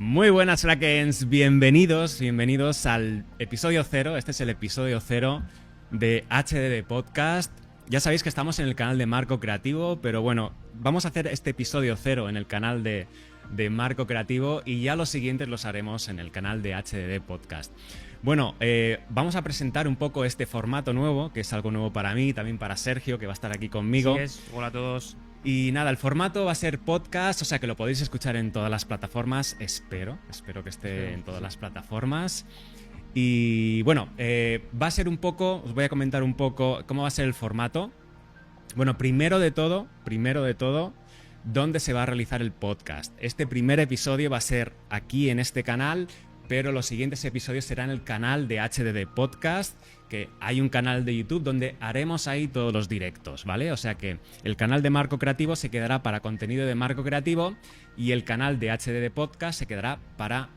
Muy buenas, Krakens, bienvenidos al episodio 0. Este es el episodio 0 de HDD Podcast. Ya sabéis que estamos en el canal de Marco Creativo, pero bueno, vamos a hacer este episodio 0 en el canal de Marco Creativo y ya los siguientes los haremos en el canal de HDD Podcast. Bueno, vamos a presentar un poco este formato nuevo, que es algo nuevo para mí, también para Sergio, que va a estar aquí conmigo. Así es. Hola a todos. Y nada, el formato va a ser podcast, o sea que lo podéis escuchar en todas las plataformas, espero que esté en todas las plataformas. Y bueno, va a ser un poco, os voy a comentar un poco cómo va a ser el formato. Bueno, primero de todo, dónde se va a realizar el podcast. Este primer episodio va a ser aquí en este canal, pero los siguientes episodios serán en el canal de HDD Podcast, que hay un canal de YouTube donde haremos ahí todos los directos, ¿vale? O sea que el canal de Marco Creativo se quedará para contenido de Marco Creativo y el canal de HDD Podcast se quedará para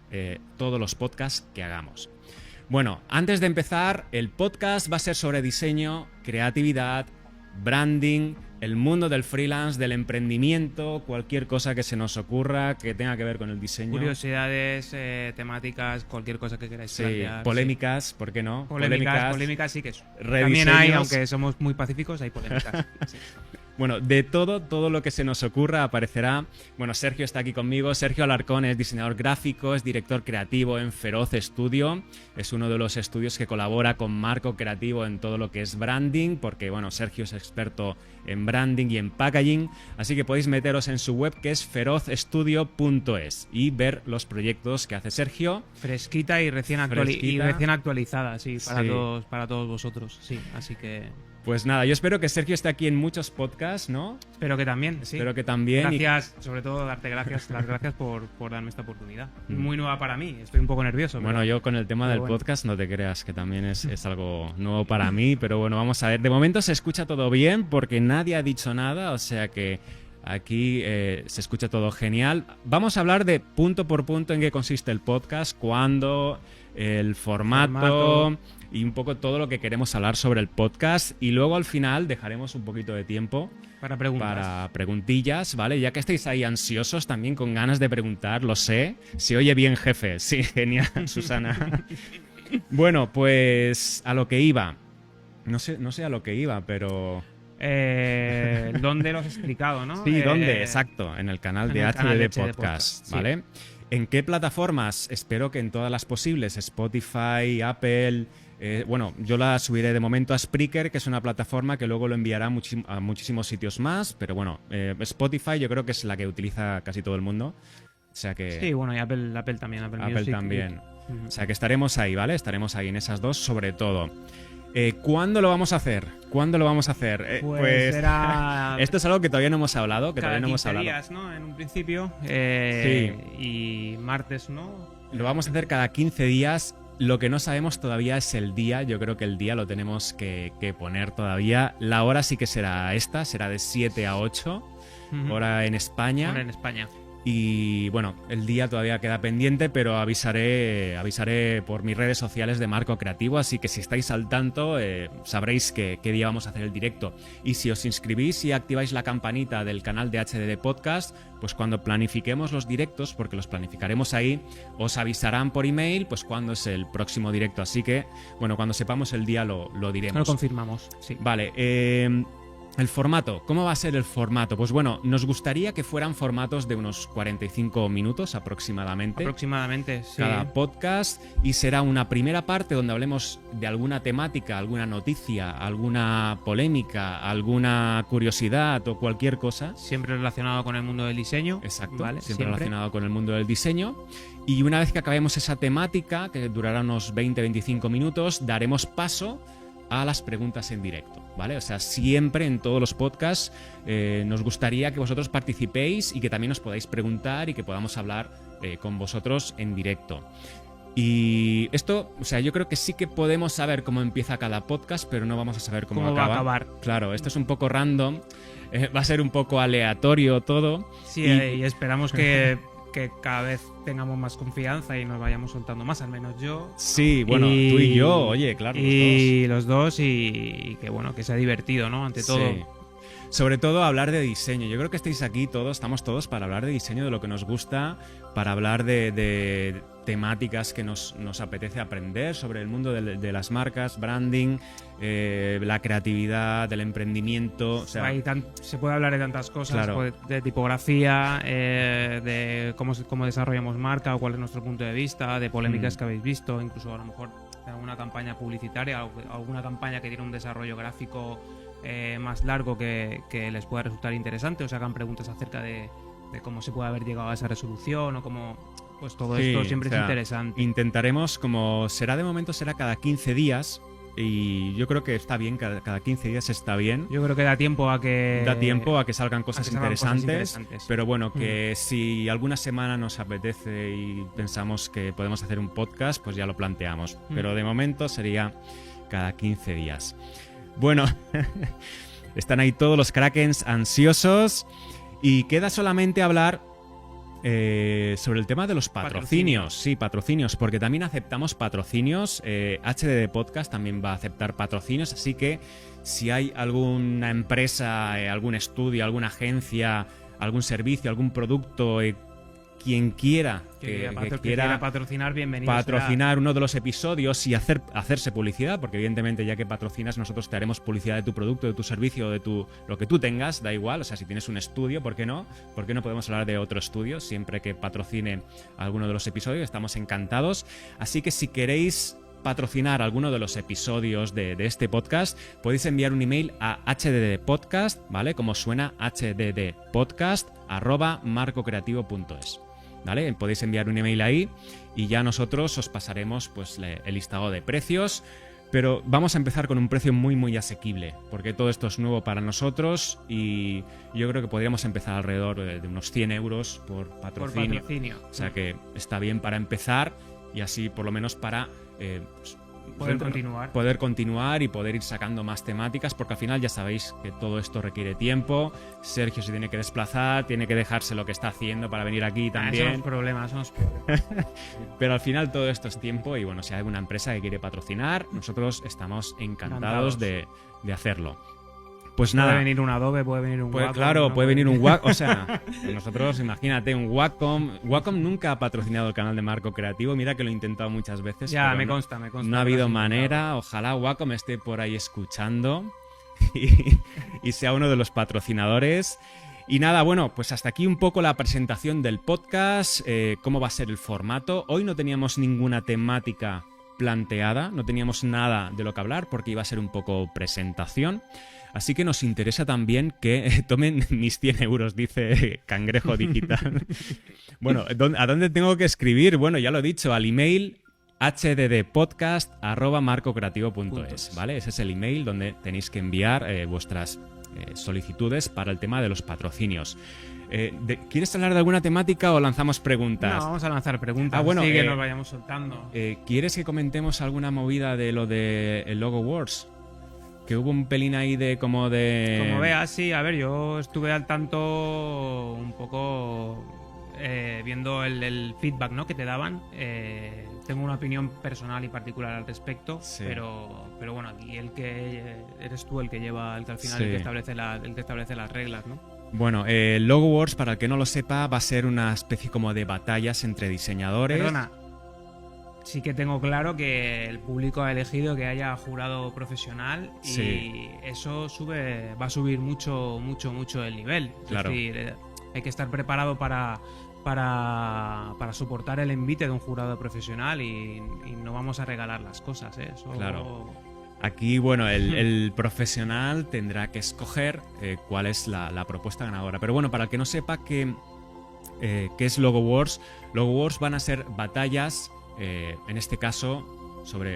todos los podcasts que hagamos. Bueno, antes de empezar, el podcast va a ser sobre diseño, creatividad, branding, el mundo del freelance, del emprendimiento, cualquier cosa que se nos ocurra que tenga que ver con el diseño. Curiosidades, temáticas, cualquier cosa que queráis plantear. Polémicas, sí. ¿Por qué no? Polémicas sí que también hay, aunque somos muy pacíficos, hay polémicas. Sí. Bueno, de todo lo que se nos ocurra aparecerá. Bueno, Sergio está aquí conmigo. Sergio Alarcón es diseñador gráfico, es director creativo en Feroz Studio. Es uno de los estudios que colabora con Marco Creativo en todo lo que es branding, porque bueno, Sergio es experto en branding y en packaging. Así que podéis meteros en su web, que es ferozstudio.es, y ver los proyectos que hace Sergio. Fresquita y recién actualizada, sí, para todos vosotros. Sí, así que... Pues nada, yo espero que Sergio esté aquí en muchos podcasts, ¿no? Espero que también, sí. Espero que también. Gracias, sobre todo darte las gracias por darme esta oportunidad. Muy nueva para mí, estoy un poco nervioso. Bueno, yo con el tema del podcast no te creas, que también es algo nuevo para mí, pero bueno, vamos a ver. De momento se escucha todo bien porque nadie ha dicho nada, o sea que aquí se escucha todo genial. Vamos a hablar de punto por punto en qué consiste el podcast, cuándo, el formato y un poco todo lo que queremos hablar sobre el podcast, y luego al final dejaremos un poquito de tiempo para preguntillas, ¿vale? Ya que estáis ahí ansiosos también, con ganas de preguntar, lo sé. Se oye bien, jefe. Sí, genial, Susana. Bueno, pues a lo que iba. No sé a lo que iba, pero... ¿Dónde lo has explicado, no? Sí, ¿dónde? Exacto, en el canal de HDD Podcast, ¿vale? Sí. ¿En qué plataformas? Espero que en todas las posibles. Spotify, Apple... bueno, yo la subiré de momento a Spreaker, que es una plataforma que luego lo enviará a muchísimos sitios más, pero bueno, Spotify yo creo que es la que utiliza casi todo el mundo. O sea que... Sí, bueno, y Apple también. Apple Music también. O sea que estaremos ahí, ¿vale? Estaremos ahí en esas dos, sobre todo. ¿Cuándo lo vamos a hacer? Pues será... Esto es algo que todavía no hemos hablado. Cada 15 días, ¿no? En un principio. Sí. Y martes, ¿no? Lo vamos a hacer cada 15 días. Lo que no sabemos todavía es el día. Yo creo que el día lo tenemos que poner todavía. La hora sí que será será de 7 a 8, hora en España. Hora en España. Y bueno, el día todavía queda pendiente, pero avisaré por mis redes sociales de Marco Creativo, así que si estáis al tanto sabréis qué día vamos a hacer el directo. Y si os inscribís y activáis la campanita del canal de HDD Podcast, pues cuando planifiquemos los directos, porque los planificaremos ahí, os avisarán por email pues cuándo es el próximo directo. Así que, bueno, cuando sepamos el día lo diremos. Lo confirmamos, sí. Vale, el formato, ¿cómo va a ser el formato? Pues bueno, nos gustaría que fueran formatos de unos 45 minutos aproximadamente. Aproximadamente, sí. Cada podcast, y será una primera parte donde hablemos de alguna temática, alguna noticia, alguna polémica, alguna curiosidad o cualquier cosa. Siempre relacionado con el mundo del diseño. Exacto, ¿vale? Siempre relacionado con el mundo del diseño. Y una vez que acabemos esa temática, que durará unos 20-25 minutos, daremos paso a las preguntas en directo, ¿vale? O sea, siempre en todos los podcasts nos gustaría que vosotros participéis y que también os podáis preguntar y que podamos hablar con vosotros en directo. Y esto, o sea, yo creo que sí que podemos saber cómo empieza cada podcast, pero no vamos a saber cómo acaba. Va a acabar. Claro, esto es un poco random, va a ser un poco aleatorio todo. Sí, y esperamos que cada vez tengamos más confianza y nos vayamos soltando más, al menos yo. Sí, bueno, tú y yo, oye, claro, y los dos, y que bueno, que sea divertido, ¿no? Ante todo. Sí. sobre todo hablar de diseño. Yo creo que estáis aquí todos, estamos todos para hablar de diseño, de lo que nos gusta, para hablar de temáticas que nos apetece aprender sobre el mundo de las marcas, branding, la creatividad, del emprendimiento. O sea, se puede hablar de tantas cosas, claro, de tipografía, de cómo desarrollamos marca o cuál es nuestro punto de vista, de polémicas que habéis visto, incluso a lo mejor de alguna campaña publicitaria, alguna campaña que tiene un desarrollo gráfico más largo que les pueda resultar interesante, o se hagan preguntas acerca de cómo se puede haber llegado a esa resolución o cómo... Pues todo esto siempre es interesante. Intentaremos, como será de momento, será cada 15 días. Y yo creo que está bien, cada 15 días está bien. Yo creo que da tiempo a que salgan cosas interesantes. Pero bueno, que si alguna semana nos apetece y pensamos que podemos hacer un podcast, pues ya lo planteamos. Pero de momento sería cada 15 días. Bueno, están ahí todos los Krakens ansiosos. Y queda solamente hablar sobre el tema de los patrocinios. Sí, patrocinios, porque también aceptamos patrocinios. HDD Podcast también va a aceptar patrocinios, así que si hay alguna empresa, algún estudio, alguna agencia, algún servicio, algún producto, quien quiera que quiera patrocinar, bienvenido. Patrocinar uno de los episodios y hacerse publicidad, porque evidentemente ya que patrocinas, nosotros te haremos publicidad de tu producto, de tu servicio, de lo que tú tengas, da igual. O sea, si tienes un estudio, ¿por qué no? ¿Por qué no podemos hablar de otro estudio? Siempre que patrocine alguno de los episodios, estamos encantados. Así que si queréis patrocinar alguno de los episodios de este podcast, podéis enviar un email a hddpodcast, ¿vale? Como suena, hddpodcast@marcocreativo.es. ¿Vale? Podéis enviar un email ahí y ya nosotros os pasaremos pues el listado de precios, pero vamos a empezar con un precio muy muy asequible, porque todo esto es nuevo para nosotros y yo creo que podríamos empezar alrededor de unos 100 euros por patrocinio. O sea que está bien para empezar y así por lo menos para poder continuar y poder ir sacando más temáticas, porque al final ya sabéis que todo esto requiere tiempo. Sergio se tiene que desplazar, tiene que dejarse lo que está haciendo para venir aquí también. Son los problemas. Pero al final todo esto es tiempo y bueno, si hay alguna empresa que quiere patrocinar, nosotros estamos encantados de hacerlo. Pues nada. Puede venir un Adobe, puede venir un Wacom. Claro, puede venir un Wacom. O sea, nosotros, imagínate, un Wacom. Wacom nunca ha patrocinado el canal de Marco Creativo. Mira que lo he intentado muchas veces. Ya, me consta. No ha habido manera. Ojalá Wacom esté por ahí escuchando y sea uno de los patrocinadores. Y nada, bueno, pues hasta aquí un poco la presentación del podcast, cómo va a ser el formato. Hoy no teníamos ninguna temática planteada, no teníamos nada de lo que hablar porque iba a ser un poco presentación. Así que nos interesa también que tomen mis 100 euros, dice Cangrejo Digital. Bueno, ¿a dónde tengo que escribir? Bueno, ya lo he dicho, al email hddpodcast@marcocreativo.es, ¿vale? Ese es el email donde tenéis que enviar vuestras solicitudes para el tema de los patrocinios. ¿Quieres hablar de alguna temática o lanzamos preguntas? No, vamos a lanzar preguntas, bueno, así que nos vayamos soltando. ¿Quieres que comentemos alguna movida de lo de el Logo Wars? Que hubo un pelín ahí Como veas, sí. A ver, yo estuve al tanto un poco viendo el feedback, ¿no?, que te daban. Tengo una opinión personal y particular al respecto, sí. pero bueno, aquí eres tú el que lleva, el que al final sí. el que establece las reglas, ¿no? Bueno, Logo Wars, para el que no lo sepa, va a ser una especie como de batallas entre diseñadores. Perdona. Sí que tengo claro que el público ha elegido que haya jurado profesional y sí. Eso va a subir mucho el nivel. Claro. Es decir, hay que estar preparado para soportar el envite de un jurado profesional y no vamos a regalar las cosas, ¿eh? Eso... Claro. Aquí, bueno, el profesional tendrá que escoger cuál es la propuesta ganadora. Pero bueno, para el que no sepa qué es Logo Wars van a ser batallas. En este caso,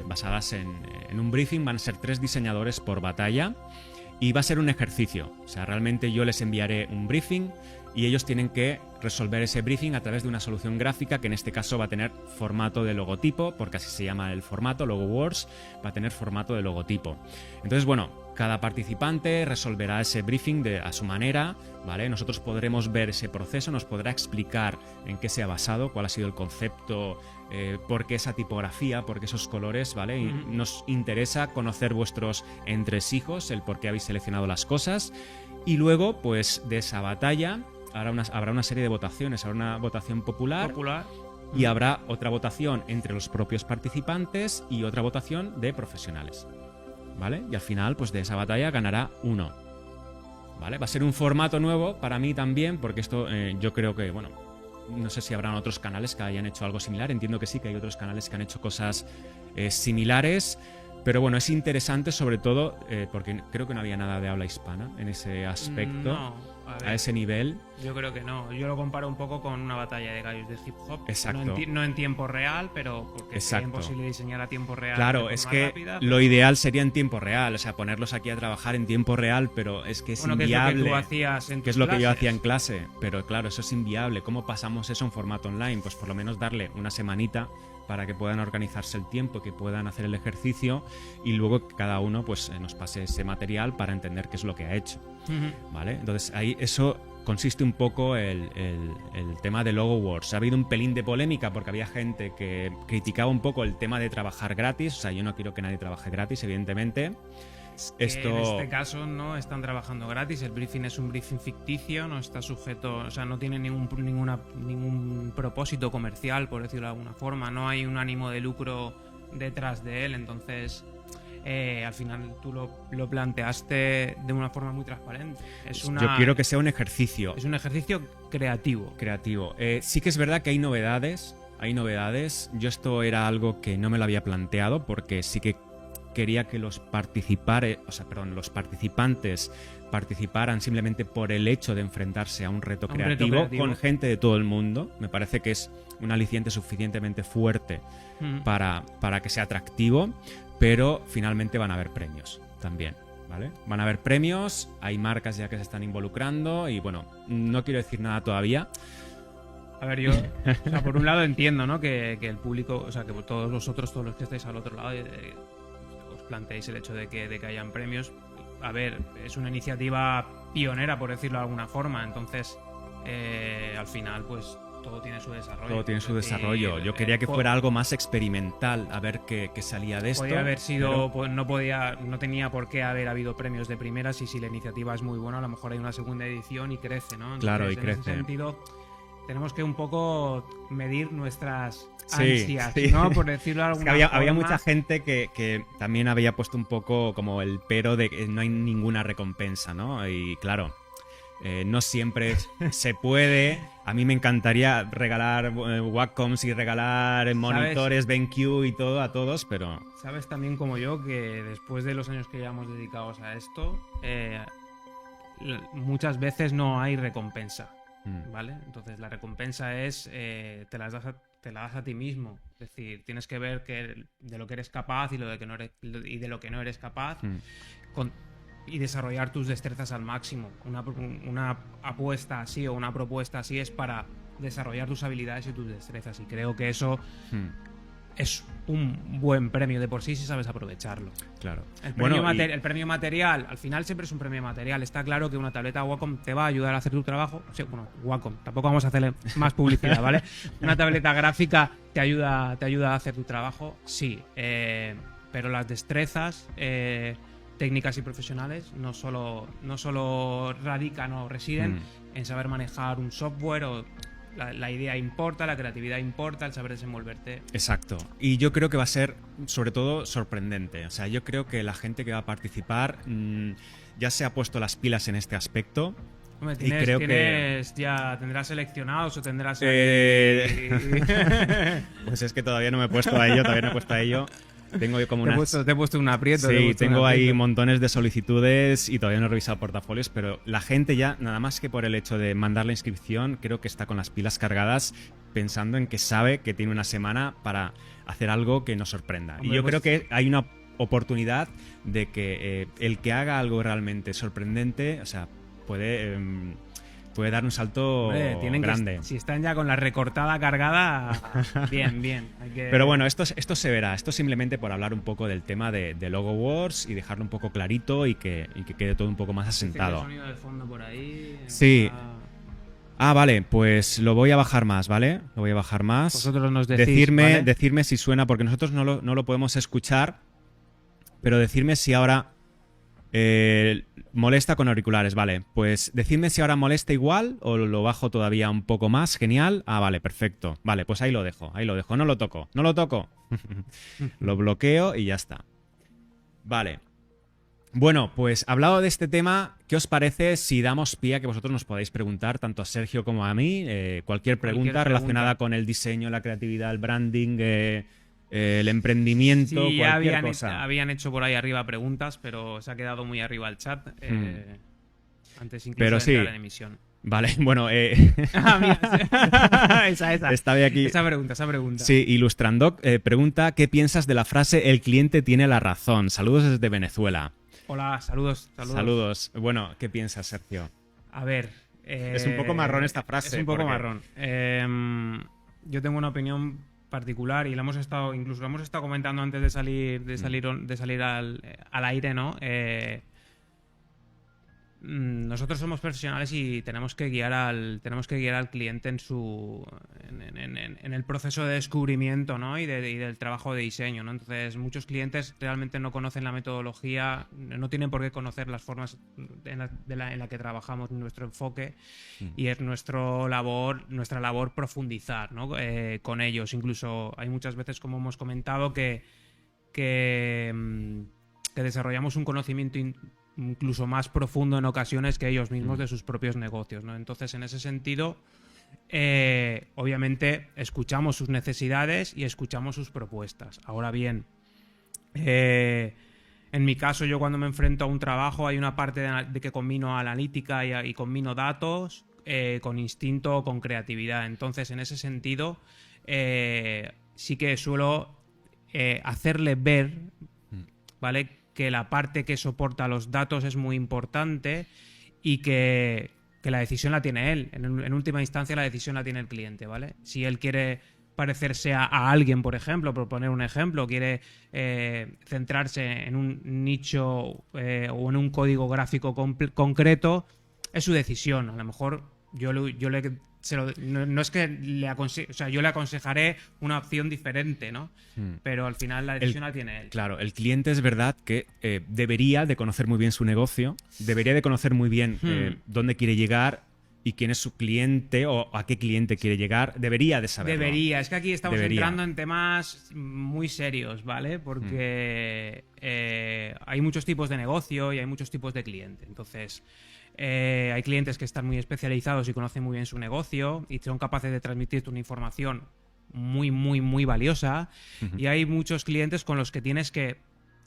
basadas en un briefing, van a ser 3 diseñadores por batalla y va a ser un ejercicio. O sea, realmente yo les enviaré un briefing y ellos tienen que resolver ese briefing a través de una solución gráfica que en este caso va a tener formato de logotipo, porque así se llama el formato, Logo Wars, va a tener formato de logotipo. Entonces, bueno, cada participante resolverá ese briefing a su manera, ¿vale? Nosotros podremos ver ese proceso, nos podrá explicar en qué se ha basado, cuál ha sido el concepto, por qué esa tipografía, por qué esos colores, ¿vale? Y nos interesa conocer vuestros entresijos, el por qué habéis seleccionado las cosas. Y luego, pues de esa batalla habrá una serie de votaciones, habrá una votación popular. Y habrá otra votación entre los propios participantes y otra votación de profesionales, ¿vale? Y al final, pues de esa batalla ganará uno, ¿vale? Va a ser un formato nuevo para mí también, porque esto yo creo que, bueno, no sé si habrán otros canales que hayan hecho algo similar. Entiendo que sí, que hay otros canales que han hecho cosas similares. Pero bueno, es interesante sobre todo porque creo que no había nada de habla hispana en ese aspecto, No, a ese nivel. Yo creo que no. Yo lo comparo un poco con una batalla de gallos de hip hop. Exacto. No en tiempo real, pero porque sería imposible diseñar a tiempo real. Claro, es que rápida, lo ideal sería en tiempo real, o sea, ponerlos aquí a trabajar en tiempo real, pero es que es inviable. Que es lo que tú hacías en que es lo que yo hacía en clase, pero claro, eso es inviable. ¿Cómo pasamos eso en formato online? Pues por lo menos darle una semanita para que puedan organizarse el tiempo, que puedan hacer el ejercicio y luego que cada uno pues nos pase ese material para entender qué es lo que ha hecho, ¿vale? Entonces ahí eso consiste un poco el tema de Logo Wars. Ha habido un pelín de polémica porque había gente que criticaba un poco el tema de trabajar gratis. O sea, yo no quiero que nadie trabaje gratis, evidentemente. En este caso no están trabajando gratis, el briefing es un briefing ficticio, no está sujeto, o sea, no tiene ningún propósito comercial, por decirlo de alguna forma, no hay un ánimo de lucro detrás de él, entonces al final tú lo planteaste de una forma muy transparente. Yo quiero que sea un ejercicio. Es un ejercicio creativo. Sí que es verdad que hay novedades. Yo esto era algo que no me lo había planteado porque sí que quería que los participantes participaran simplemente por el hecho de enfrentarse a un reto creativo con gente de todo el mundo. Me parece que es un aliciente suficientemente fuerte para que sea atractivo, pero finalmente van a haber premios también, ¿vale? Van a haber premios, hay marcas ya que se están involucrando y bueno, no quiero decir nada todavía. A ver, yo, o sea, por un lado entiendo, ¿no? Que el público, o sea, que todos los que estáis al otro lado, os planteéis el hecho de que hayan premios. A ver, es una iniciativa pionera, por decirlo de alguna forma, entonces al final, pues todo tiene su desarrollo. Yo quería que fuera algo más experimental, a ver qué salía de esto. Podría haber sido, pues, no tenía por qué haber habido premios de primeras, y si la iniciativa es muy buena, a lo mejor hay una segunda edición y crece, ¿no? Entonces, claro, y crece. En ese sentido, tenemos que un poco medir nuestras ansias, ¿no? Por decirlo de alguna forma. Había mucha gente que también había puesto un poco como el pero de que no hay ninguna recompensa, ¿no? Y claro, no siempre se puede. A mí me encantaría regalar Waccoms y regalar monitores BenQ y todo a todos, pero... Sabes también como yo que después de los años que llevamos dedicados a esto, muchas veces no hay recompensa, ¿vale? Entonces la recompensa es te la das a ti mismo. Es decir, tienes que ver de lo que eres capaz y de lo que no eres capaz y desarrollar tus destrezas al máximo. Una apuesta así o una propuesta así es para desarrollar tus habilidades y tus destrezas, y creo que eso es un buen premio de por sí si sabes aprovecharlo. Claro. El premio material, al final siempre es un premio material. Está claro que una tableta Wacom te va a ayudar a hacer tu trabajo. Sí, bueno, Wacom, tampoco vamos a hacerle más publicidad, ¿vale? Una tableta gráfica te ayuda a hacer tu trabajo, sí. Pero las destrezas técnicas y profesionales no solo radican o residen en saber manejar un software, o la idea importa, la creatividad importa, el saber desenvolverte. Exacto. Y yo creo que va a ser, sobre todo, sorprendente. O sea, yo creo que la gente que va a participar ya se ha puesto las pilas en este aspecto. Hombre, ¿tendrás seleccionados o tendrás...? Pues es que todavía no me he puesto a ello, Tengo como te he puesto un aprieto. Sí, tengo ahí montones de solicitudes y todavía no he revisado portafolios, pero la gente ya, nada más que por el hecho de mandar la inscripción, creo que está con las pilas cargadas, pensando en que sabe que tiene una semana para hacer algo que nos sorprenda. Hombre, y yo creo que hay una oportunidad de que el que haga algo realmente sorprendente, o sea, puede dar un salto grande. Si están ya con la recortada cargada, bien. Pero bueno, esto se verá. Esto simplemente por hablar un poco del tema de Logo Wars y dejarlo un poco clarito y que quede todo un poco más asentado. El sonido de fondo por ahí. Sí. Vale, pues lo voy a bajar más, ¿vale? Lo voy a bajar más. Vosotros nos decís, decirme si suena, porque nosotros no lo podemos escuchar, pero decirme si ahora... Molesta con auriculares, vale. Pues decidme si ahora molesta igual o lo bajo todavía un poco más. Genial. Ah, vale, perfecto. Vale, pues ahí lo dejo, ahí lo dejo. No lo toco, no lo toco. Lo bloqueo y ya está. Vale. Bueno, pues hablado de este tema, ¿qué os parece si damos pie a que vosotros nos podáis preguntar, tanto a Sergio como a mí, cualquier pregunta relacionada con el diseño, la creatividad, el branding, el emprendimiento, Sí, ya cualquier cosa? habían hecho por ahí arriba preguntas, pero se ha quedado muy arriba el chat. Antes incluso Pero de sí. entrar en emisión. Vale, bueno, Mira, esa. estaba aquí. Esa pregunta. Sí, Ilustrandoc pregunta ¿qué piensas de la frase el cliente tiene la razón? Saludos desde Venezuela. Hola, saludos. Saludos. Bueno, ¿qué piensas, Sergio? A ver. Es un poco marrón esta frase. Es un poco porque- marrón. Yo tengo una opinión particular y la hemos estado comentando antes de salir al aire, ¿no? Nosotros somos profesionales y tenemos que guiar al cliente en el proceso de descubrimiento, ¿no? y del trabajo de diseño, ¿no? Entonces, muchos clientes realmente no conocen la metodología, no tienen por qué conocer las formas en la que trabajamos, nuestro enfoque, y es nuestra labor profundizar, ¿no? Con ellos. Incluso hay muchas veces, como hemos comentado, que desarrollamos un conocimiento incluso más profundo en ocasiones que ellos mismos de sus propios negocios, ¿no? Entonces, en ese sentido, obviamente escuchamos sus necesidades y escuchamos sus propuestas. Ahora bien, en mi caso, yo cuando me enfrento a un trabajo hay una parte de que combino analítica y combino datos con instinto o con creatividad. Entonces, en ese sentido, sí que suelo hacerle ver, ¿vale?, que la parte que soporta los datos es muy importante y que la decisión la tiene él. En última instancia, la decisión la tiene el cliente, ¿vale? Si él quiere parecerse a alguien, por ejemplo, por poner un ejemplo, quiere centrarse en un nicho o en un código gráfico concreto, es su decisión. A lo mejor no es que le aconseje, o sea, yo le aconsejaré una opción diferente, ¿no? Pero al final la decisión la tiene él. Claro, el cliente es verdad que debería de conocer muy bien su negocio, debería de conocer muy bien dónde quiere llegar y quién es su cliente o a qué cliente quiere llegar, debería de saberlo. Es que aquí estamos entrando en temas muy serios, ¿vale? Porque hay muchos tipos de negocio y hay muchos tipos de cliente. Entonces, hay clientes que están muy especializados y conocen muy bien su negocio y son capaces de transmitirte una información muy, muy, muy valiosa. Y hay muchos clientes con los que tienes que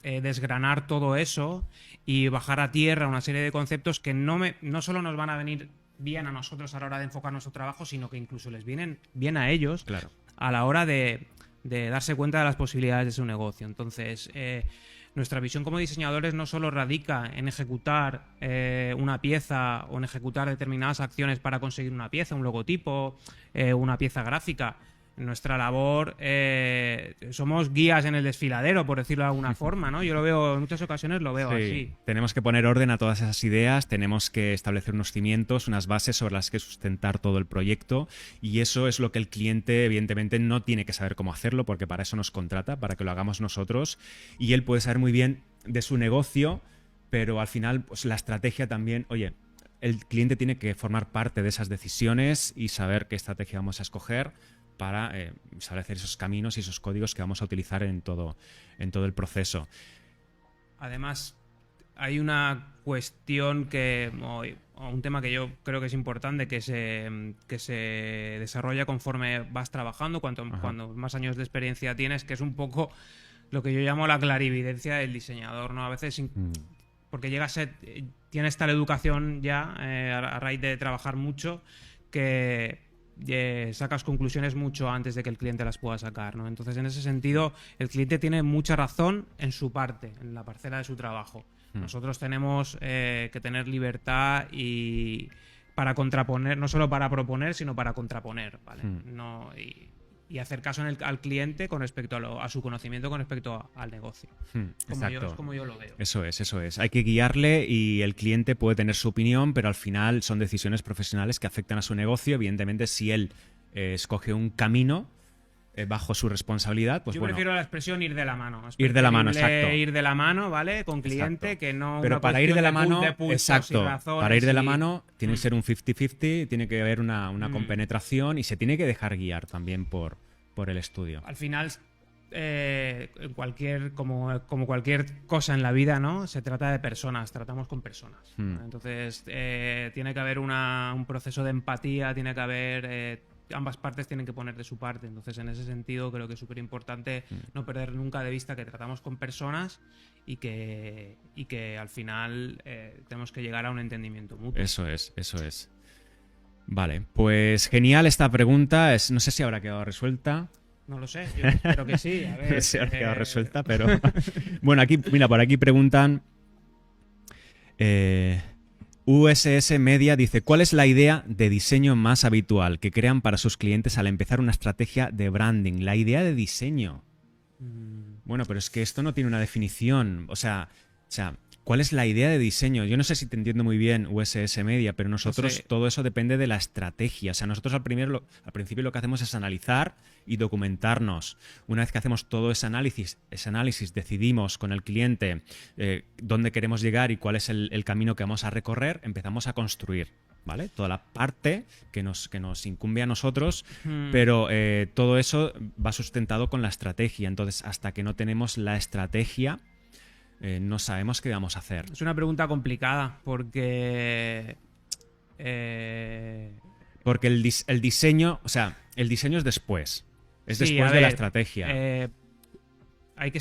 desgranar todo eso y bajar a tierra una serie de conceptos que no solo nos van a venir bien a nosotros a la hora de enfocar nuestro trabajo, sino que incluso les vienen bien a ellos a la hora de darse cuenta de las posibilidades de su negocio. Entonces, nuestra visión como diseñadores no solo radica en ejecutar una pieza o en ejecutar determinadas acciones para conseguir una pieza, un logotipo, una pieza gráfica. Nuestra labor, somos guías en el desfiladero, por decirlo de alguna forma, ¿no? Yo lo veo, en muchas ocasiones lo veo así. Tenemos que poner orden a todas esas ideas, tenemos que establecer unos cimientos, unas bases sobre las que sustentar todo el proyecto, y eso es lo que el cliente, evidentemente, no tiene que saber cómo hacerlo, porque para eso nos contrata, para que lo hagamos nosotros, y él puede saber muy bien de su negocio, pero al final, pues la estrategia también, oye, el cliente tiene que formar parte de esas decisiones y saber qué estrategia vamos a escoger para establecer esos caminos y esos códigos que vamos a utilizar en todo el proceso. Además, hay una cuestión o un tema que yo creo que es importante, que se desarrolla conforme vas trabajando, cuanto más años de experiencia tienes, que es un poco lo que yo llamo la clarividencia del diseñador, ¿no? A veces, porque tienes tal educación ya a raíz de trabajar mucho, que sacas conclusiones mucho antes de que el cliente las pueda sacar, ¿no? Entonces, en ese sentido, el cliente tiene mucha razón en su parte, en la parcela de su trabajo. Nosotros tenemos que tener libertad y para contraponer, no solo para proponer, sino para contraponer, ¿vale? Y hacer caso al cliente con respecto a su conocimiento con respecto al negocio. Como yo lo veo. Eso es. Hay que guiarle y el cliente puede tener su opinión, pero al final son decisiones profesionales que afectan a su negocio. Evidentemente, si él escoge un camino, bajo su responsabilidad, pues yo bueno. prefiero la expresión ir de la mano. Es Ir de la mano, preferible exacto. ir de la mano, ¿vale? Con cliente, Exacto. que no Pero una para ir cuestión de la mano, de pulsos y exacto, razones para ir de la y- mano tiene que ser un 50-50, tiene que haber una Mm. compenetración y se tiene que dejar guiar también por el estudio. Al final, como cualquier cosa en la vida, ¿no? Se trata de personas, tratamos con personas. Entonces, tiene que haber un proceso de empatía, tiene que haber... ambas partes tienen que poner de su parte. Entonces, en ese sentido, creo que es súper importante no perder nunca de vista que tratamos con personas y que al final tenemos que llegar a un entendimiento mutuo. Eso es. Vale, pues genial esta pregunta. No sé si habrá quedado resuelta. No lo sé, yo espero que sí. A ver, No sé si habrá quedado resuelta, pero... Bueno, aquí, mira, por aquí preguntan... USS Media dice, ¿cuál es la idea de diseño más habitual que crean para sus clientes al empezar una estrategia de branding? La idea de diseño. Bueno, pero es que esto no tiene una definición. O sea, ¿cuál es la idea de diseño? Yo no sé si te entiendo muy bien, USS Media, pero nosotros No sé. todo eso depende de la estrategia. O sea, nosotros al principio lo que hacemos es analizar y documentarnos. Una vez que hacemos todo ese análisis decidimos con el cliente dónde queremos llegar y cuál es el camino que vamos a recorrer, empezamos a construir. ¿Vale? Toda la parte que nos incumbe a nosotros, pero todo eso va sustentado con la estrategia. Entonces, hasta que no tenemos la estrategia, no sabemos qué vamos a hacer. Es una pregunta complicada porque... Porque el diseño, o sea, el diseño es después. Es Sí, después a de la ver, estrategia. hay que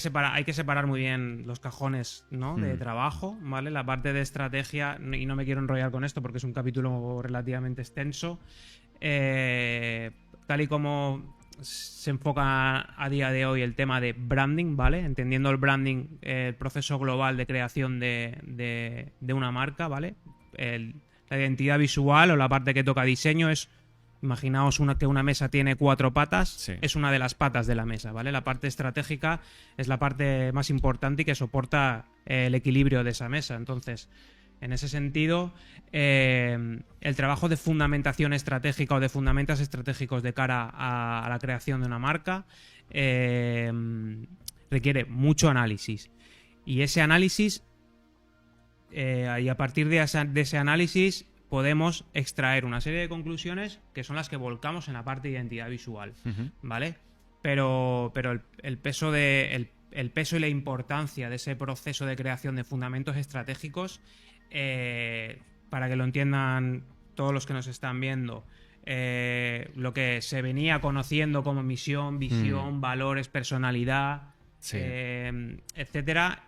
separar muy bien los cajones, ¿no? de trabajo, ¿vale? La parte de estrategia, y no me quiero enrollar con esto porque es un capítulo relativamente extenso. Tal y como se enfoca a día de hoy el tema de branding, ¿vale? Entendiendo el branding, el proceso global de creación de una marca, ¿vale? La identidad visual o la parte que toca diseño es... Imaginaos que una mesa tiene 4 patas, Sí. es una de las patas de la mesa, ¿vale? La parte estratégica es la parte más importante y que soporta el equilibrio de esa mesa. Entonces, en ese sentido, el trabajo de fundamentación estratégica o de fundamentos estratégicos de cara a la creación de una marca requiere mucho análisis. Y ese análisis, y a partir de ese análisis, podemos extraer una serie de conclusiones que son las que volcamos en la parte de identidad visual, ¿vale? Pero el peso el peso y la importancia de ese proceso de creación de fundamentos estratégicos, para que lo entiendan todos los que nos están viendo, lo que se venía conociendo como misión, visión, valores, personalidad, Sí. etcétera,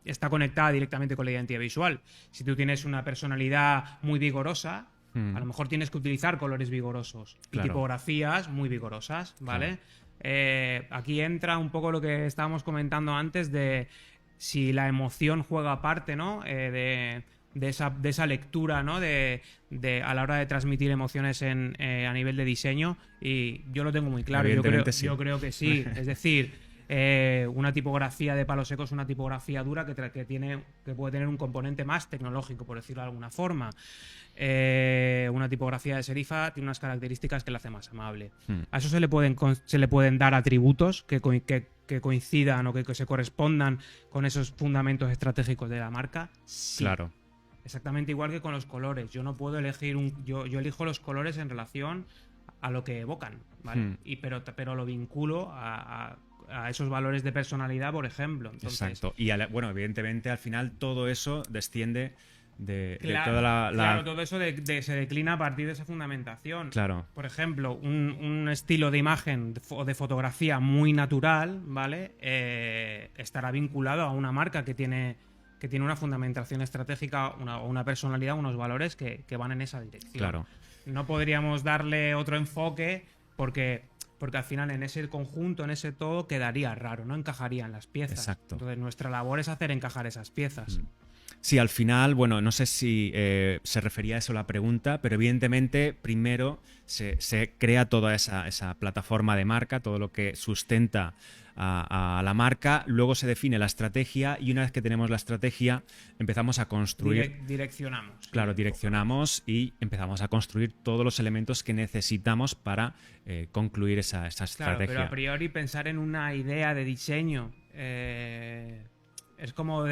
está conectada directamente con la identidad visual. Si tú tienes una personalidad muy vigorosa, a lo mejor tienes que utilizar colores vigorosos y Claro. tipografías muy vigorosas, ¿vale? Aquí entra un poco lo que estábamos comentando antes de si la emoción juega parte, ¿no? De esa lectura, ¿no? A la hora de transmitir emociones a nivel de diseño, y yo lo tengo muy claro. Evidentemente sí. Yo creo que sí. Es decir, una tipografía de palo seco es una tipografía dura que puede tener un componente más tecnológico, por decirlo de alguna forma. Una tipografía de serifa tiene unas características que la hace más amable. A eso se le pueden dar atributos que coincidan o que se correspondan con esos fundamentos estratégicos de la marca. Sí. Claro. Exactamente igual que con los colores. Yo no puedo elegir yo elijo los colores en relación a lo que evocan, ¿vale? Pero lo vinculo a esos valores de personalidad, por ejemplo. Entonces, Exacto. Y bueno, evidentemente al final todo eso desciende de claro, toda la... claro, todo eso se declina a partir de esa fundamentación. Claro. Por ejemplo, un estilo de imagen o de fotografía muy natural, ¿vale? Estará vinculado a una marca que tiene una fundamentación estratégica o una personalidad, unos valores que van en esa dirección. Claro. No podríamos darle otro enfoque porque al final en ese conjunto, en ese todo, quedaría raro, no encajarían las piezas. Exacto. Entonces nuestra labor es hacer encajar esas piezas. Sí, al final, bueno, no sé si se refería a eso la pregunta, pero evidentemente primero se crea toda esa plataforma de marca, todo lo que sustenta a la marca, luego se define la estrategia y una vez que tenemos la estrategia empezamos a construir... Direccionamos. Claro, direccionamos y empezamos a construir todos los elementos que necesitamos para concluir esa Claro, estrategia. pero a priori pensar en una idea de diseño es como,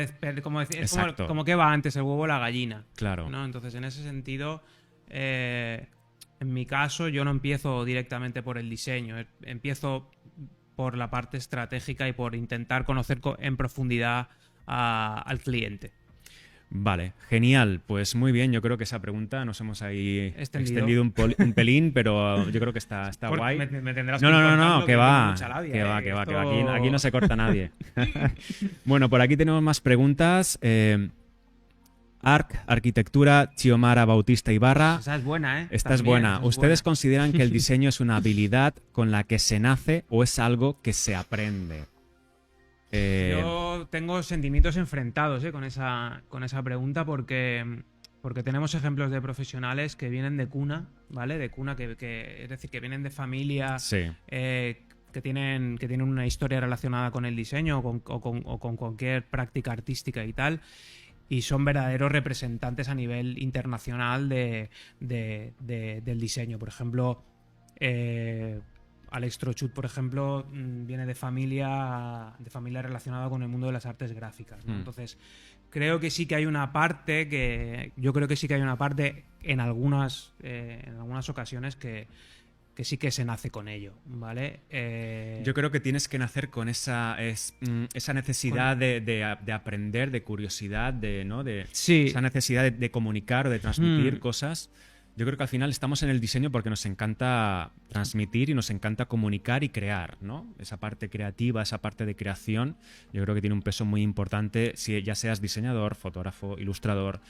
como que va antes el huevo o la gallina. Claro. ¿no? Entonces, en ese sentido, en mi caso, yo no empiezo directamente por el diseño, empiezo por la parte estratégica y por intentar conocer en profundidad al cliente. Vale, genial. Pues muy bien, yo creo que esa pregunta nos hemos ahí extendido un pelín, pero yo creo que está guay. Me tendrás No, que va, labia, que va. Aquí no se corta nadie. Bueno, por aquí tenemos más preguntas. Arquitectura, Chiomara Bautista Ibarra. Esa es buena, ¿eh? Esta es buena. ¿Ustedes consideran que el diseño es una habilidad con la que se nace o es algo que se aprende? Yo tengo sentimientos enfrentados con esa pregunta porque tenemos ejemplos de profesionales que vienen de cuna, ¿vale? De cuna, es decir, que vienen de familia, sí. que tienen una historia relacionada con el diseño o con cualquier práctica artística y tal. Y son verdaderos representantes a nivel internacional del diseño. Por ejemplo, Alex Trochut, por ejemplo, viene de familia relacionada con el mundo de las artes gráficas, ¿no? Entonces, creo que sí que hay una parte en algunas ocasiones que sí que se nace con ello, ¿vale? Yo creo que tienes que nacer con esa necesidad de aprender, de curiosidad, sí. Esa necesidad de comunicar o de transmitir cosas. Yo creo que al final estamos en el diseño porque nos encanta transmitir y nos encanta comunicar y crear, ¿no? Esa parte creativa, esa parte de creación, yo creo que tiene un peso muy importante, si ya seas diseñador, fotógrafo, ilustrador.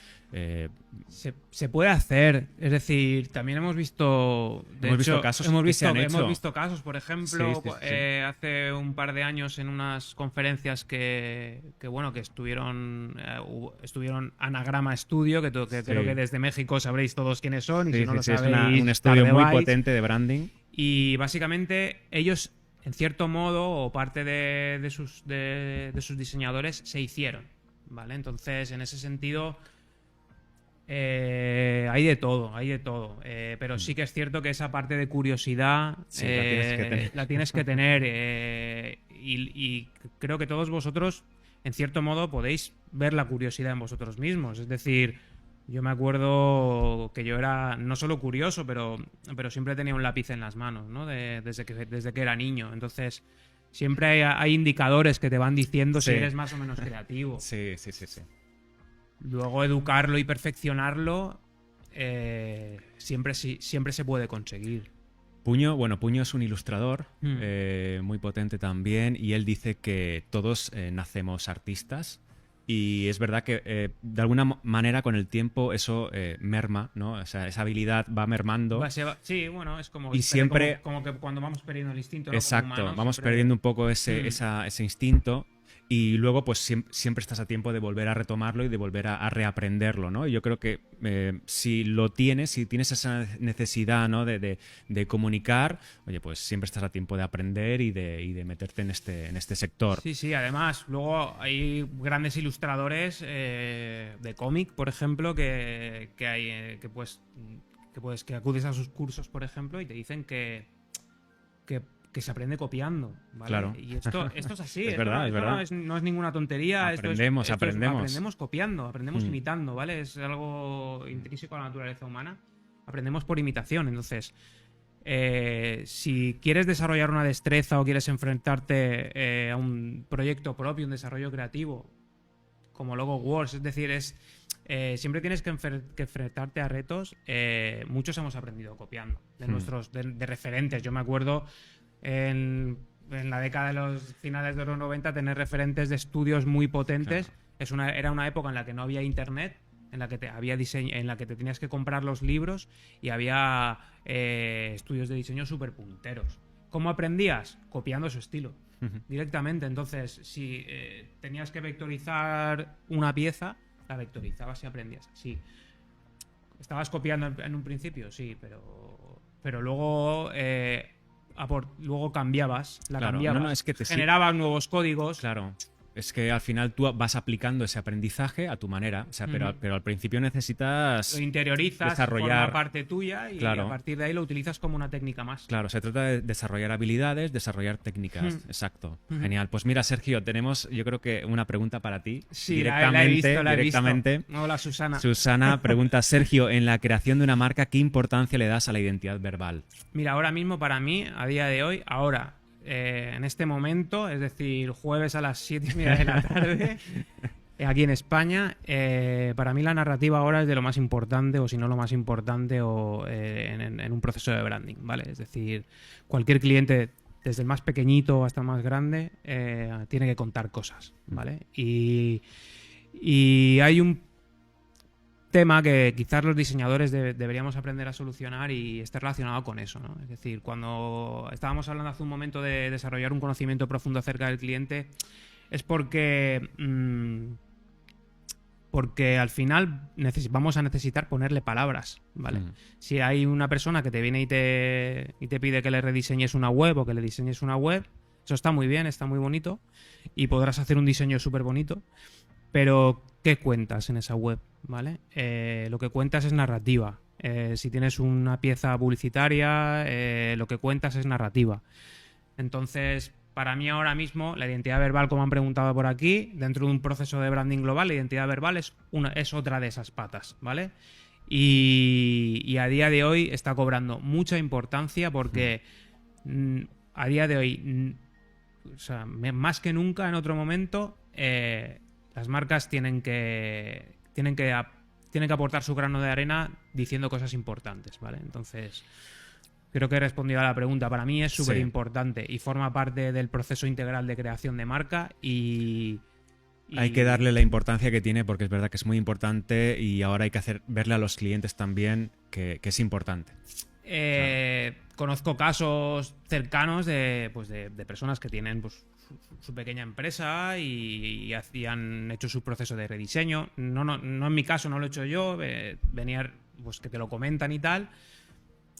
Se puede hacer, es decir, también hemos visto casos, por ejemplo, sí. Hace un par de años en unas conferencias que estuvieron Anagrama Studio, que creo que desde México sabréis todos quiénes son, y si no lo sabéis, es un estudio muy potente de branding. Y básicamente ellos, en cierto modo, o parte de sus diseñadores, se hicieron, ¿vale? Entonces, en ese sentido, hay de todo. Pero sí que es cierto que esa parte de curiosidad la tienes que tener. Y creo que todos vosotros, en cierto modo, podéis ver la curiosidad en vosotros mismos. Es decir, yo me acuerdo que yo era no solo curioso, pero siempre tenía un lápiz en las manos, ¿no? Desde que era niño. Entonces, siempre hay indicadores que te van diciendo si eres más o menos creativo. Sí. Luego, educarlo y perfeccionarlo siempre se puede conseguir. Puño es un ilustrador muy potente también, y él dice que todos nacemos artistas. Y es verdad que de alguna manera con el tiempo eso merma, ¿no? O sea, esa habilidad va mermando. Sí, bueno, es como, y siempre, como que cuando vamos perdiendo el instinto. Exacto, como humanos, vamos perdiendo un poco ese instinto. Y luego, pues siempre estás a tiempo de volver a retomarlo y de volver a reaprenderlo, ¿no? Y yo creo que si tienes esa necesidad, ¿no? de comunicar, oye, pues siempre estás a tiempo de aprender y de meterte en este sector. Sí, además, luego hay grandes ilustradores de cómic, por ejemplo, que acudes a sus cursos, por ejemplo, y te dicen que se aprende copiando, ¿vale? Claro. Y esto es así. Es verdad. No es ninguna tontería. Aprendemos. Aprendemos copiando, aprendemos imitando, ¿vale? Es algo intrínseco a la naturaleza humana. Aprendemos por imitación. Entonces, si quieres desarrollar una destreza o quieres enfrentarte a un proyecto propio, un desarrollo creativo, como Logo Wars, es decir, siempre tienes que enfrentarte a retos. Muchos hemos aprendido copiando de referentes. Yo me acuerdo en la década de los finales de los 90 tener referentes de estudios muy potentes. Claro. Era una época en la que no había internet, en la que había diseño, en la que te tenías que comprar los libros y había estudios de diseño súper punteros. ¿Cómo aprendías? Copiando su estilo directamente. Entonces, si tenías que vectorizar una pieza, La vectorizabas y aprendías así. ¿Estabas copiando en un principio? Sí, pero luego, luego cambiabas. Claro, cambiabas. no, es que generabas nuevos códigos. Claro. Es que al final tú vas aplicando ese aprendizaje a tu manera, o sea, pero al principio necesitas lo interiorizas, desarrollar, forma parte tuya y claro, a partir de ahí lo utilizas como una técnica más. Claro, se trata de desarrollar habilidades, desarrollar técnicas. Exacto. Genial. Pues mira, Sergio, tenemos yo creo que una pregunta para ti. Sí, directamente. la he visto. Hola, Susana. Susana pregunta, Sergio, en la creación de una marca, ¿qué importancia le das a la identidad verbal? Mira, ahora mismo para mí, a día de hoy, en este momento, es decir, jueves a las 7:30 de la tarde, aquí en España, para mí la narrativa ahora es de lo más importante, o si no lo más importante, en un proceso de branding, ¿vale? Es decir, cualquier cliente, desde el más pequeñito hasta el más grande, tiene que contar cosas, ¿vale? Y hay un tema que quizás los diseñadores deberíamos aprender a solucionar y esté relacionado con eso, ¿no? Es decir, cuando estábamos hablando hace un momento de desarrollar un conocimiento profundo acerca del cliente, es porque al final vamos a necesitar ponerle palabras, ¿vale? Si hay una persona que te viene y te pide que le rediseñes una web o que le diseñes una web, eso está muy bien, está muy bonito y podrás hacer un diseño súper bonito, pero ¿qué cuentas en esa web? ¿Vale? Lo que cuentas es narrativa. Si tienes una pieza publicitaria, lo que cuentas es narrativa. Entonces, para mí ahora mismo, la identidad verbal, como han preguntado por aquí, dentro de un proceso de branding global, la identidad verbal es otra de esas patas, ¿vale? Y a día de hoy está cobrando mucha importancia porque a día de hoy, o sea, más que nunca en otro momento, las marcas tienen que aportar su grano de arena diciendo cosas importantes, ¿vale? Entonces, creo que he respondido a la pregunta. Para mí es súper importante y forma parte del proceso integral de creación de marca y hay que darle la importancia que tiene porque es verdad que es muy importante y ahora hay que verle a los clientes también que es importante. Conozco casos cercanos de personas que tienen su pequeña empresa y han hecho su proceso de rediseño. No en mi caso, no lo he hecho yo, venía pues que te lo comentan y tal.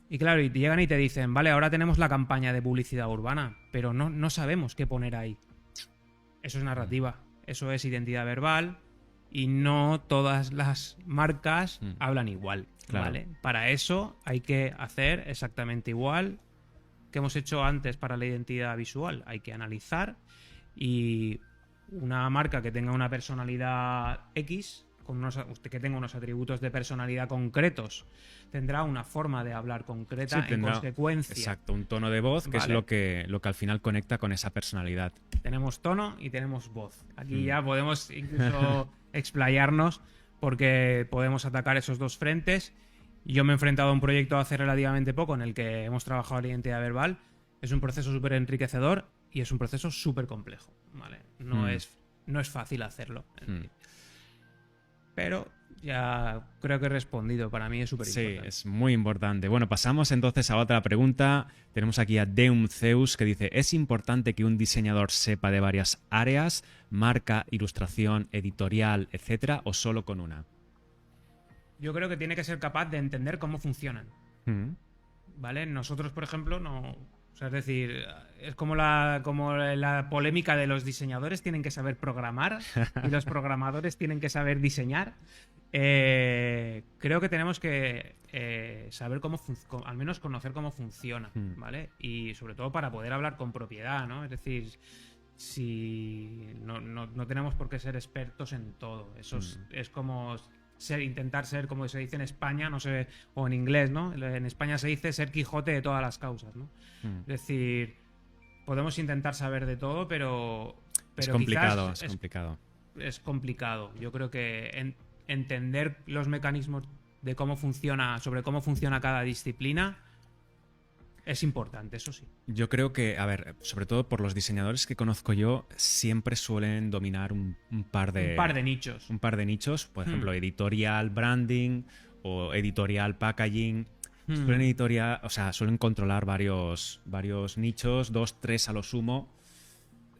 Y claro, y te llegan y te dicen, vale, ahora tenemos la campaña de publicidad urbana, pero no sabemos qué poner ahí. Eso es narrativa, eso es identidad verbal y no todas las marcas hablan igual, claro. ¿vale? Para eso hay que hacer exactamente igual que hemos hecho antes para la identidad visual. Hay que analizar y una marca que tenga una personalidad X, que tenga unos atributos de personalidad concretos, tendrá una forma de hablar concreta en consecuencia. Exacto, un tono de voz que es lo que al final conecta con esa personalidad. Tenemos tono y tenemos voz. Aquí ya podemos incluso explayarnos porque podemos atacar esos dos frentes. Yo me he enfrentado a un proyecto hace relativamente poco en el que hemos trabajado la identidad verbal. Es un proceso súper enriquecedor y es un proceso súper complejo, ¿vale? No es fácil hacerlo. Pero ya creo que he respondido. Para mí es súper importante. Sí, es muy importante. Bueno, pasamos entonces a otra pregunta. Tenemos aquí a Deum Zeus que dice, ¿es importante que un diseñador sepa de varias áreas, marca, ilustración, editorial, etcétera, o solo con una? Yo creo que tiene que ser capaz de entender cómo funcionan. ¿Vale? Nosotros, por ejemplo, no... O sea, es decir, es como la polémica de los diseñadores tienen que saber programar y los programadores tienen que saber diseñar. Creo que tenemos que saber al menos conocer cómo funciona, ¿vale? Y sobre todo para poder hablar con propiedad, ¿no? Es decir, si no tenemos por qué ser expertos en todo. Eso es como... intentar ser, como se dice en España, no sé, o en inglés, ¿no? En España se dice ser Quijote de todas las causas, ¿no? Es decir, podemos intentar saber de todo, pero es complicado, es complicado. Yo creo que entender los mecanismos de sobre cómo funciona cada disciplina es importante, eso sí. Yo creo que, a ver, sobre todo por los diseñadores que conozco yo, siempre suelen dominar un par de nichos. Un par de nichos, por ejemplo, editorial branding o editorial packaging. Suelen controlar varios nichos, 2, 3 a lo sumo.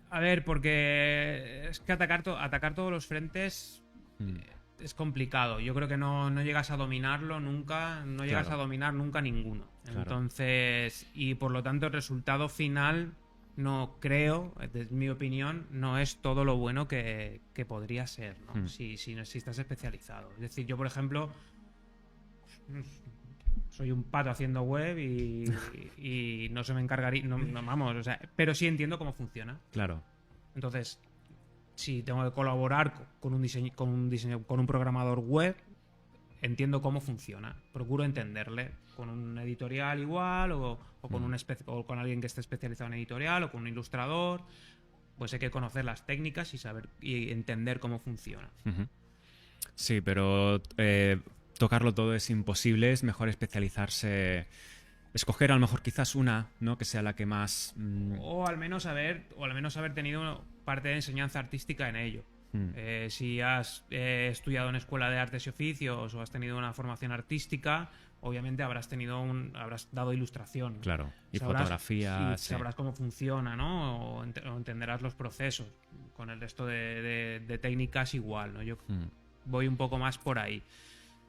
A ver, porque es que atacar todos los frentes es complicado. Yo creo que no llegas a dominarlo nunca, no llegas Claro. a dominar nunca ninguno. Claro. Entonces, y por lo tanto el resultado final no creo, desde mi opinión, no es todo lo bueno que podría ser, ¿no? Si estás especializado. Es decir, yo por ejemplo soy un pato haciendo web y no se me encargaría, vamos, o sea, pero sí entiendo cómo funciona. Claro. Entonces, si tengo que colaborar con un programador web, entiendo cómo funciona. Procuro entenderle. Con un editorial igual, o con alguien que esté especializado en editorial, o con un ilustrador. Pues hay que conocer las técnicas y saber y entender cómo funciona. Ujú. Sí, pero tocarlo todo es imposible. Es mejor especializarse. Escoger a lo mejor quizás una, ¿no? Que sea la que más. O al menos haber tenido parte de enseñanza artística en ello. Si has estudiado en escuela de artes y oficios o has tenido una formación artística, obviamente habrás dado ilustración. Claro. Y Sabrás- fotografía. y Sí. sabrás cómo funciona, ¿no? O entenderás los procesos. Con el resto de técnicas igual, ¿no? Yo voy un poco más por ahí.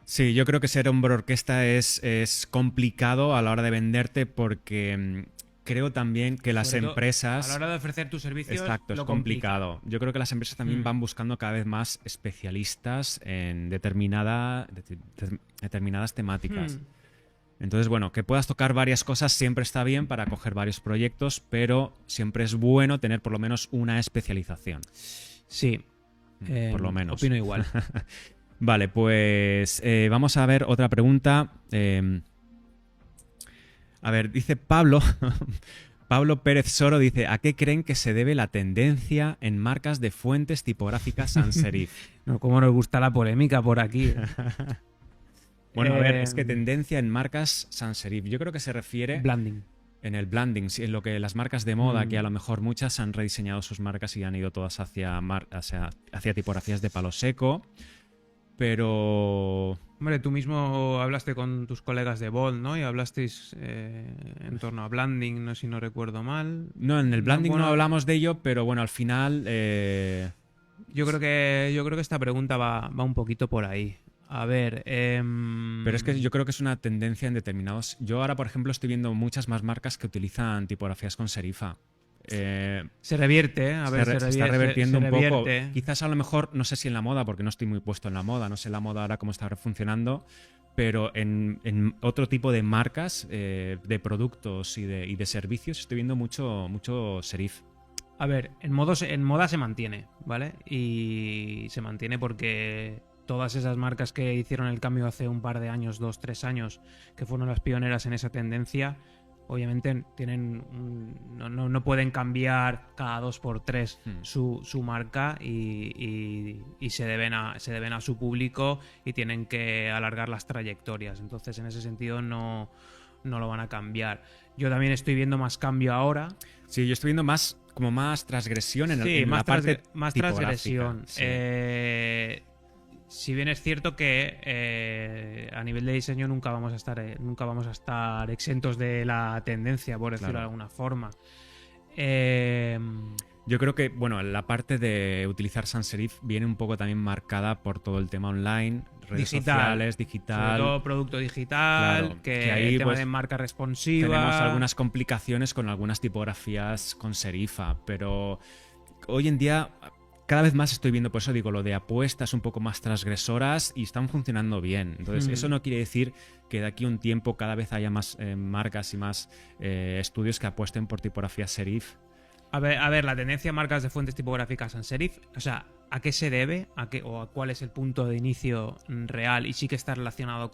Sí, yo creo que ser hombre orquesta es complicado a la hora de venderte porque creo también que las Sobre todo, empresas... a la hora de ofrecer tus servicios, Exacto, es lo complica. complicado. Yo creo que las empresas también van buscando cada vez más especialistas en determinadas temáticas. Entonces, bueno, que puedas tocar varias cosas siempre está bien para coger varios proyectos, pero siempre es bueno tener por lo menos una especialización. Sí, Por lo menos. opino igual. Vale, pues vamos a ver otra pregunta. A ver, dice Pablo, Pablo Pérez Soro, dice, ¿a qué creen que se debe la tendencia en marcas de fuentes tipográficas sans serif? No, cómo nos gusta la polémica por aquí. Bueno, a ver, es que tendencia en marcas sans serif. Yo creo que se refiere Blending. en el blending, sí, en lo que las marcas de moda, que a lo mejor muchas han rediseñado sus marcas y han ido todas hacia tipografías de palo seco. Pero... Hombre, tú mismo hablaste con tus colegas de Bold, ¿no? Y hablasteis en torno a blending, no sé si no recuerdo mal. No, en el blending bueno, no hablamos de ello, pero bueno, al final... Yo creo que esta pregunta va un poquito por ahí. A ver... Pero es que yo creo que es una tendencia en determinados... Yo ahora, por ejemplo, estoy viendo muchas más marcas que utilizan tipografías con serifa. Se revierte, Se está revertiendo un poco. revierte. Quizás a lo mejor, no sé si en la moda, porque no estoy muy puesto en la moda, no sé la moda ahora cómo está funcionando, pero en otro tipo de marcas, de productos y de servicios, estoy viendo mucho serif. A ver, en moda se mantiene, ¿vale? Y se mantiene porque todas esas marcas que hicieron el cambio hace un par de años, 2, 3 años, que fueron las pioneras en esa tendencia, obviamente no pueden cambiar cada 2x3 su marca y se deben a su público y tienen que alargar las trayectorias. Entonces, en ese sentido, no lo van a cambiar. Yo también estoy viendo más cambio ahora. Sí, yo estoy viendo más transgresión en la parte más tipográfica. transgresión. Sí. Si bien es cierto que a nivel de diseño nunca vamos a estar exentos de la tendencia, por decirlo de alguna forma. Yo creo que, bueno, la parte de utilizar sans serif viene un poco también marcada por todo el tema online, redes sociales, digital. Sobre todo producto digital, Claro, que ahí, el tema pues, de marca responsiva. Tenemos algunas complicaciones con algunas tipografías con serifa, pero hoy en día cada vez más estoy viendo, por eso digo, lo de apuestas un poco más transgresoras y están funcionando bien. Entonces, eso no quiere decir que de aquí a un tiempo cada vez haya más marcas y más estudios que apuesten por tipografías serif. A ver, la tendencia a marcas de fuentes tipográficas sans serif, o sea, ¿a qué se debe? ¿O a cuál es el punto de inicio real? Y sí que está relacionado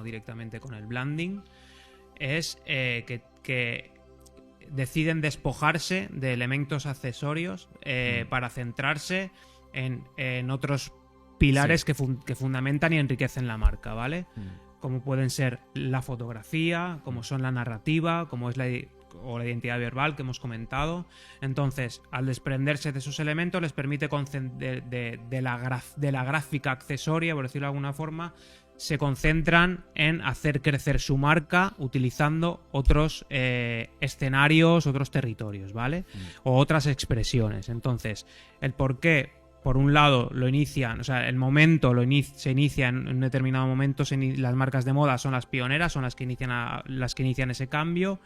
directamente con el blending. Es que deciden despojarse de elementos accesorios para centrarse en otros pilares que fundamentan y enriquecen la marca, ¿vale? Como pueden ser la fotografía, como son la narrativa, como es la identidad verbal que hemos comentado. Entonces, al desprenderse de esos elementos, les permite de la gráfica accesoria, por decirlo de alguna forma, se concentran en hacer crecer su marca utilizando otros escenarios, otros territorios, ¿vale? O otras expresiones. Entonces, el por qué por un lado lo inician, o sea, el momento se inicia en un determinado momento, las marcas de moda son las pioneras, son las que inician ese cambio,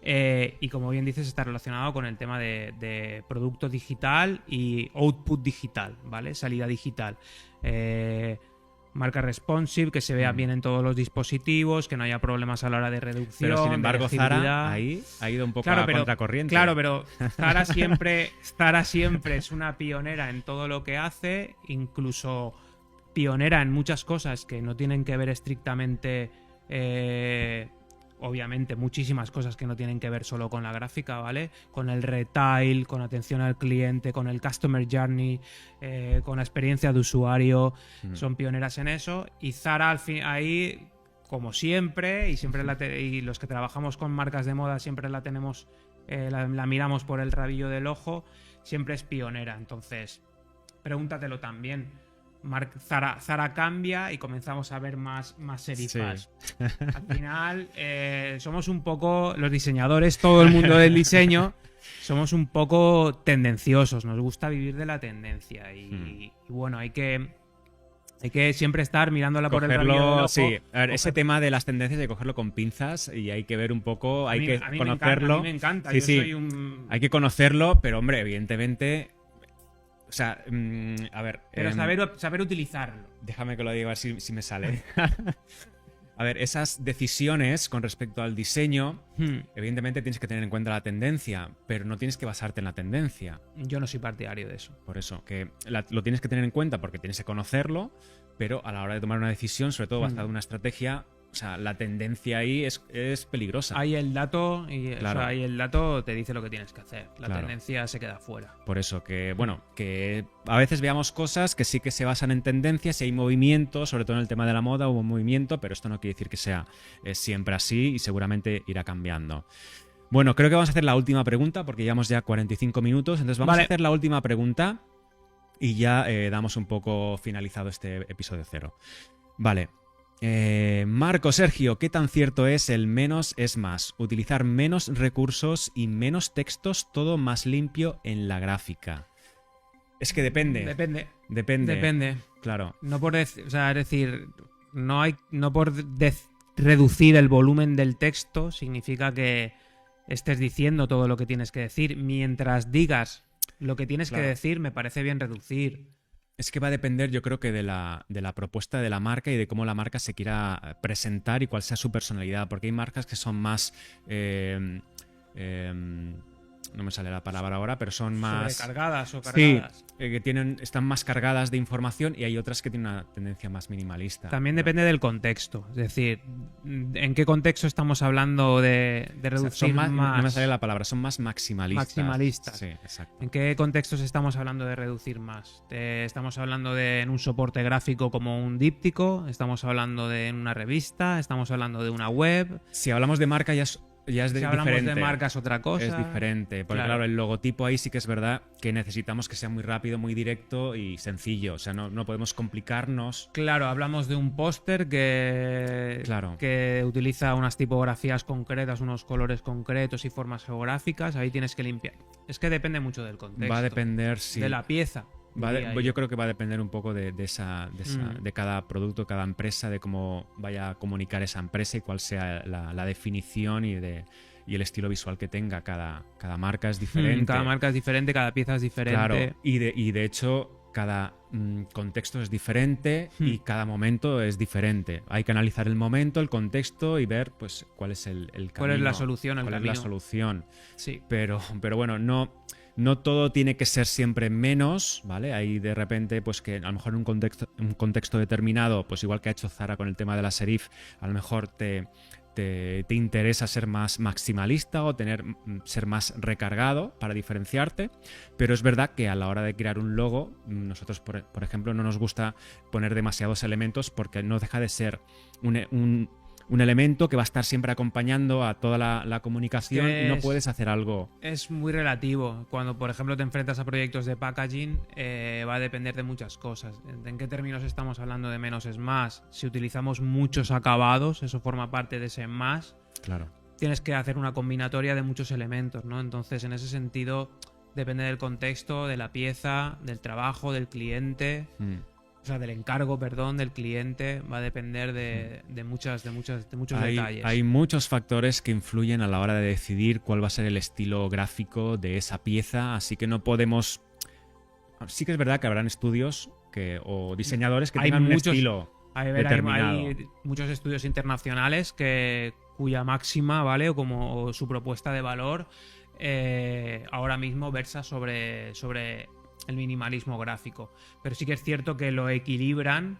y como bien dices, está relacionado con el tema de producto digital y output digital, ¿vale? Salida digital. Marca responsive, que se vea bien en todos los dispositivos, que no haya problemas a la hora de reducción. Pero sin embargo, de Zara ahí ha ido un poco a contracorriente. Claro, pero Zara siempre es una pionera en todo lo que hace, incluso pionera en muchas cosas que no tienen que ver estrictamente, obviamente muchísimas cosas que no tienen que ver solo con la gráfica, ¿vale? Con el retail, con atención al cliente, con el customer journey, con la experiencia de usuario. Son pioneras en eso. Y Zara al fin ahí, como siempre, y los que trabajamos con marcas de moda siempre la tenemos, la miramos por el rabillo del ojo, siempre es pionera. Entonces, pregúntatelo también. Zara cambia y comenzamos a ver más serifas. Sí. Al final, somos un poco, los diseñadores, todo el mundo del diseño, somos un poco tendenciosos, nos gusta vivir de la tendencia y bueno, hay que siempre estar mirándola por el rabillo del ojo. Sí, a ver, ese tema de las tendencias hay que cogerlo con pinzas y hay que ver un poco, hay que conocerlo. A mí me encanta, sí, yo sí. soy un... Hay que conocerlo, pero hombre, evidentemente... O sea, a ver... Pero saber utilizarlo. Déjame que lo diga a ver si me sale. A ver, esas decisiones con respecto al diseño, evidentemente tienes que tener en cuenta la tendencia, pero no tienes que basarte en la tendencia. Yo no soy partidario de eso. Por eso, que lo tienes que tener en cuenta porque tienes que conocerlo, pero a la hora de tomar una decisión, sobre todo basada en una estrategia... O sea, la tendencia ahí es peligrosa. Hay el dato claro. O sea, el dato te dice lo que tienes que hacer. La tendencia se queda fuera. Por eso que, bueno, que a veces veamos cosas que sí que se basan en tendencias y hay movimiento, sobre todo en el tema de la moda hubo movimiento, pero esto no quiere decir que sea siempre así y seguramente irá cambiando. Bueno, creo que vamos a hacer la última pregunta porque llevamos ya 45 minutos, entonces vamos a hacer la última pregunta y ya damos un poco finalizado este episodio 0. Vale. Marco, Sergio, ¿qué tan cierto es el menos es más? Utilizar menos recursos y menos textos, todo más limpio en la gráfica. Es que depende. Depende. Claro. No por es decir, no por reducir el volumen del texto significa que estés diciendo todo lo que tienes que decir. Mientras digas lo que tienes que decir, me parece bien reducir. Es que va a depender, yo creo que de la propuesta de la marca y de cómo la marca se quiera presentar y cuál sea su personalidad. Porque hay marcas que son más... no me sale la palabra ahora, pero son más... Sobrecargadas o cargadas. Sí, que están más cargadas de información y hay otras que tienen una tendencia más minimalista. También depende del contexto. Es decir, ¿en qué contexto estamos hablando de reducir más? No me sale la palabra, son más maximalistas. Maximalistas. Sí, exacto. ¿En qué contextos estamos hablando de reducir más? ¿Estamos hablando en un soporte gráfico como un díptico? ¿Estamos hablando en una revista? ¿Estamos hablando de una web? Si hablamos de marca ya es si hablamos diferente. De marcas otra cosa. Es diferente. Porque claro, el logotipo ahí sí que es verdad que necesitamos que sea muy rápido, muy directo y sencillo. O sea, no podemos complicarnos. Claro, hablamos de un póster que utiliza unas tipografías concretas, unos colores concretos y formas geográficas. Ahí tienes que limpiar. Es que depende mucho del contexto. Va a depender, sí. De la pieza. Yo creo que va a depender un poco de cada producto, cada empresa, de cómo vaya a comunicar esa empresa y cuál sea la definición y el estilo visual que tenga. Cada marca es diferente. Cada marca es diferente, cada pieza es diferente. Claro, y de hecho cada contexto es diferente y cada momento es diferente. Hay que analizar el momento, el contexto y ver pues cuál es el camino. ¿Cuál es la solución? ¿Cuál es la solución? Sí. Pero bueno, no todo tiene que ser siempre menos, ¿vale? Hay de repente, pues que a lo mejor en un contexto determinado, pues igual que ha hecho Zara con el tema de la serif, a lo mejor te interesa ser más maximalista o ser más recargado para diferenciarte, pero es verdad que a la hora de crear un logo, nosotros, por ejemplo, no nos gusta poner demasiados elementos porque no deja de ser un elemento que va a estar siempre acompañando a toda la comunicación y no puedes hacer algo. Es muy relativo. Cuando, por ejemplo, te enfrentas a proyectos de packaging, va a depender de muchas cosas. ¿En qué términos estamos hablando de menos es más? Si utilizamos muchos acabados, eso forma parte de ese más. Claro. Tienes que hacer una combinatoria de muchos elementos, ¿no? Entonces, en ese sentido, depende del contexto, de la pieza, del trabajo, del cliente. O sea, del encargo, perdón, del cliente, va a depender de muchos detalles. Hay muchos factores que influyen a la hora de decidir cuál va a ser el estilo gráfico de esa pieza, así que no podemos... Sí que es verdad que habrán estudios o diseñadores que tengan un estilo determinado. Hay muchos estudios internacionales cuya máxima, ¿vale? O su propuesta de valor ahora mismo versa sobre el minimalismo gráfico, pero sí que es cierto que lo equilibran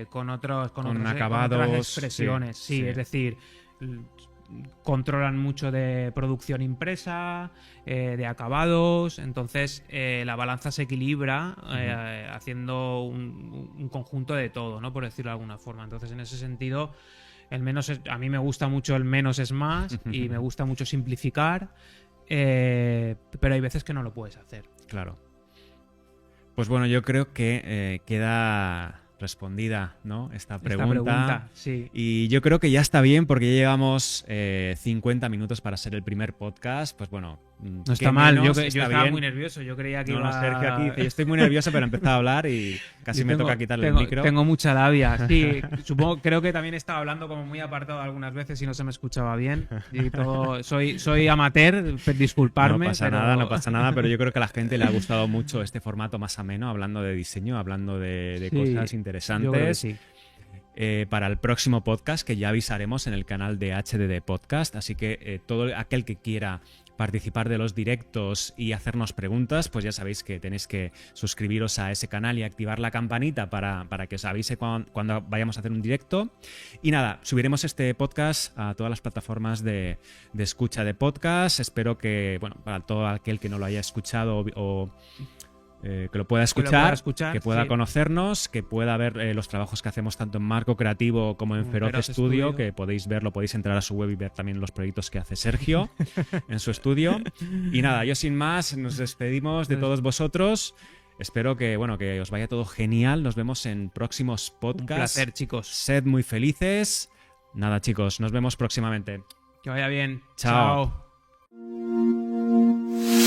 con otras expresiones, sí, es decir, controlan mucho de producción impresa, de acabados, entonces la balanza se equilibra haciendo un conjunto de todo, ¿no? Por decirlo de alguna forma. Entonces, en ese sentido, a mí me gusta mucho el menos es más y me gusta mucho simplificar, pero hay veces que no lo puedes hacer. Claro. Pues bueno, yo creo que queda respondida, ¿no? Esta pregunta. Sí. Y yo creo que ya está bien porque ya llevamos 50 minutos para ser el primer podcast. Pues bueno, no está mal. Yo estaba muy nervioso. Yo creía que iba... Sergio aquí dice, yo estoy muy nervioso, pero he empezado a hablar y casi me toca quitarle el micro. Tengo mucha labia. Sí, creo que también estaba hablando como muy apartado algunas veces y no se me escuchaba bien. Y todo, soy amateur, disculparme. No pasa nada, pero yo creo que a la gente le ha gustado mucho este formato más ameno, hablando de diseño, hablando de cosas interesantes. Yo creo que sí. Para el próximo podcast, que ya avisaremos en el canal de HDD Podcast, así que todo aquel que quiera participar de los directos y hacernos preguntas, pues ya sabéis que tenéis que suscribiros a ese canal y activar la campanita para que os avise cuando vayamos a hacer un directo. Y nada, subiremos este podcast a todas las plataformas de escucha de podcast. Espero que, bueno, para todo aquel que no lo haya escuchado que lo pueda escuchar, que pueda conocernos, que pueda ver los trabajos que hacemos tanto en Marco Creativo como en Feroz Studio, que podéis entrar a su web y ver también los proyectos que hace Sergio en su estudio. Y nada, yo sin más, nos despedimos de todos vosotros. Espero que os vaya todo genial. Nos vemos en próximos podcasts. Un placer, chicos. Sed muy felices. Nada, chicos, nos vemos próximamente. Que vaya bien. Chao. Chao.